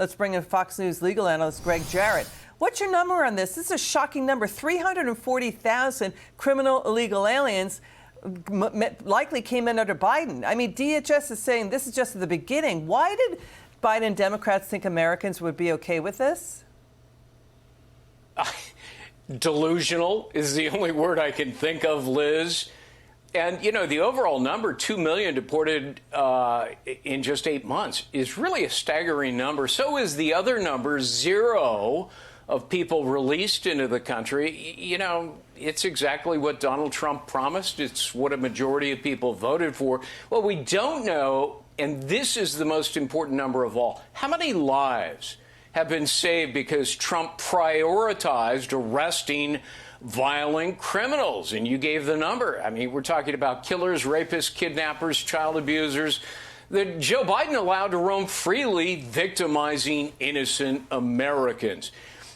Let's bring in Fox News legal analyst Gregg Jarrett. What's your number on this? This is a shocking number. 340,000 criminal illegal aliens likely came in under Biden. I mean, DHS is saying this is just the beginning. Why did Biden Democrats think Americans would be okay with this? Delusional is the only word I can think of, Liz. And, you know, the overall number, 2 million deported in just 8 months, is really a staggering number. So is the other number, 0 of people released into the country. You know, it's exactly what Donald Trump promised. It's what a majority of people voted for. What we don't know, and this is the most important number of all, how many lives have been saved because Trump prioritized arresting violent criminals? And you gave the number. I mean, we're talking about killers, rapists, kidnappers, child abusers that Joe Biden allowed to roam freely, victimizing innocent Americans.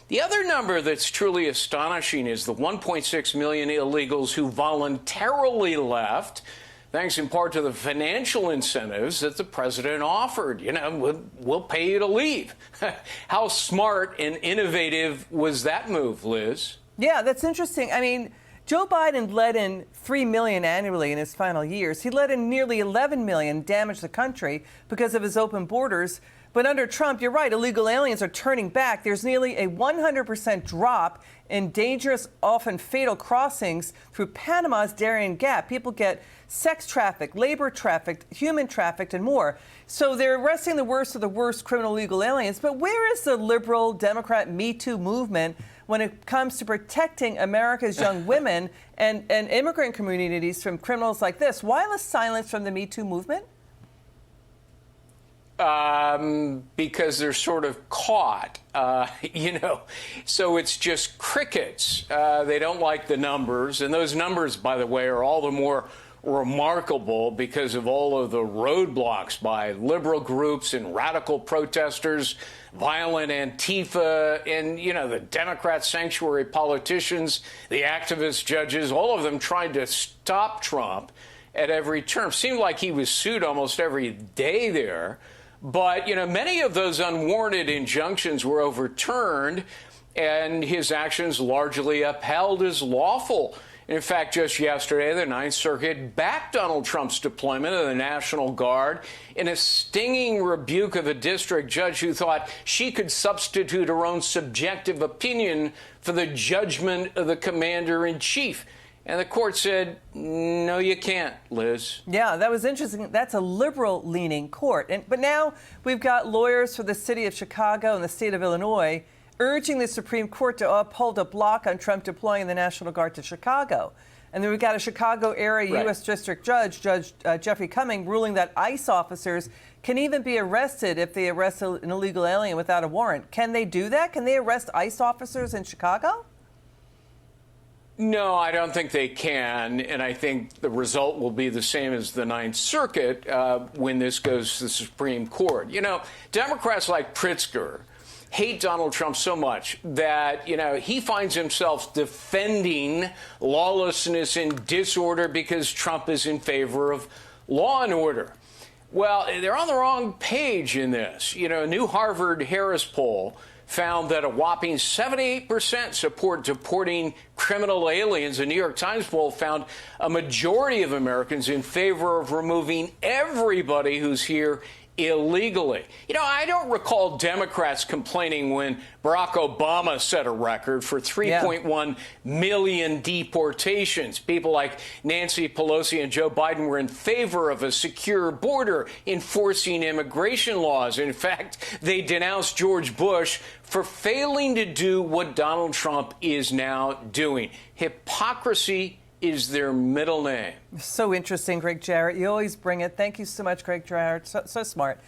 The other number that's truly astonishing is the 1.6 million illegals who voluntarily left, thanks in part to the financial incentives that the president offered. You know, we'll pay you to leave. How smart and innovative was that move, Liz? Yeah, that's interesting. I mean, Joe Biden let in 3 million annually in his final years. He let in nearly 11 million, damaged the country because of his open borders. But under Trump, you're right, illegal aliens are turning back. There's nearly a 100% drop in dangerous, often fatal crossings through Panama's Darien Gap. People get sex trafficked, labor trafficked, human trafficked, and more. So they're arresting the worst of the worst criminal illegal aliens. But where is the liberal Democrat Me Too movement when it comes to protecting America's young women and immigrant communities from criminals like this? Why the silence from the Me Too movement? Because they're sort of caught, you know, so it's just crickets. They don't like the numbers. And those numbers, by the way, are all the more remarkable because of all of the roadblocks by liberal groups and radical protesters, violent Antifa, and, you know, the Democrat sanctuary politicians, the activist judges, all of them tried to stop Trump at every turn. Seemed like he was sued almost every day there. But, you know, many of those unwarranted injunctions were overturned and his actions largely upheld as lawful. In fact, just yesterday, the Ninth Circuit backed Donald Trump's deployment of the National Guard in a stinging rebuke of a district judge who thought she could substitute her own subjective opinion for the judgment of the commander-in-chief. And the court said, no, you can't, Liz. Yeah, that was interesting. That's a liberal-leaning court. But now we've got lawyers for the city of Chicago and the state of Illinois urging the Supreme Court to uphold a block on Trump deploying the National Guard to Chicago. And then we've got a Chicago area U.S. District Judge, Jeffrey Cumming, ruling that ICE officers can even be arrested if they arrest an illegal alien without a warrant. Can they do that? Can they arrest ICE officers in Chicago? No, I don't think they can, and I think the result will be the same as the Ninth Circuit when this goes to the Supreme Court. You know, Democrats like Pritzker hate Donald Trump so much that, you know, he finds himself defending lawlessness and disorder because Trump is in favor of law and order. Well, they're on the wrong page in this. You know, a new Harvard-Harris poll found that a whopping 78% support deporting criminal aliens. A New York Times poll found a majority of Americans in favor of removing everybody who's here illegally. You know, I don't recall Democrats complaining when Barack Obama set a record for 3.1 million deportations. People like Nancy Pelosi and Joe Biden were in favor of a secure border, enforcing immigration laws. In fact, they denounced George Bush for failing to do what Donald Trump is now doing. Hypocrisy is their middle name. So interesting, Gregg Jarrett. You always bring it. Thank you so much, Gregg Jarrett. So smart.